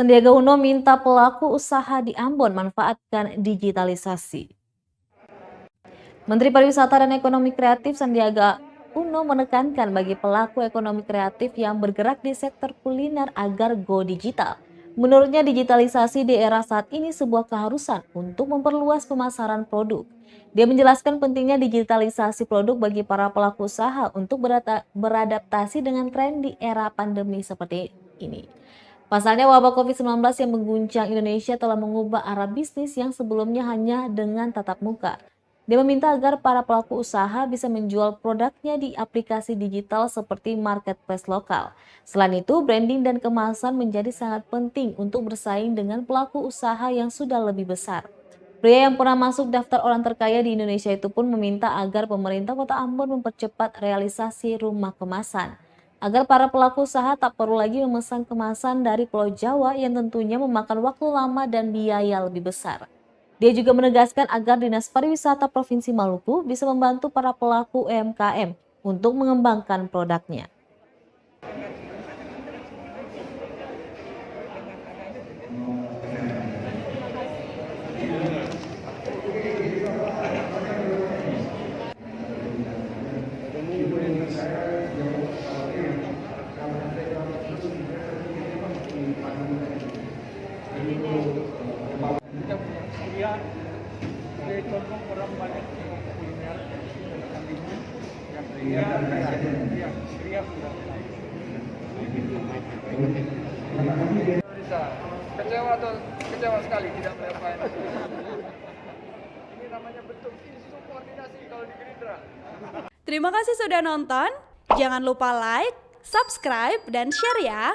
Sandiaga Uno minta pelaku usaha di Ambon manfaatkan digitalisasi. Menteri Pariwisata dan Ekonomi Kreatif Sandiaga Uno menekankan bagi pelaku ekonomi kreatif yang bergerak di sektor kuliner agar go digital. Menurutnya digitalisasi di era saat ini sebuah keharusan untuk memperluas pemasaran produk. Dia menjelaskan pentingnya digitalisasi produk bagi para pelaku usaha untuk beradaptasi dengan tren di era pandemi seperti ini. Pasalnya wabah COVID-19 yang mengguncang Indonesia telah mengubah arah bisnis yang sebelumnya hanya dengan tatap muka. Dia meminta agar para pelaku usaha bisa menjual produknya di aplikasi digital seperti marketplace lokal. Selain itu, branding dan kemasan menjadi sangat penting untuk bersaing dengan pelaku usaha yang sudah lebih besar. Pria yang pernah masuk daftar orang terkaya di Indonesia itu pun meminta agar pemerintah Kota Ambon mempercepat realisasi rumah kemasan, agar para pelaku usaha tak perlu lagi memesan kemasan dari Pulau Jawa yang tentunya memakan waktu lama dan biaya lebih besar. Dia juga menegaskan agar Dinas Pariwisata Provinsi Maluku bisa membantu para pelaku UMKM untuk mengembangkan produknya. Contoh orang banyak kuliner kecewa sekali tidak melakukan. Ini namanya bentuk insubordinasi kalau di Gerindra. Terima kasih sudah nonton. Jangan lupa like, subscribe, dan share ya.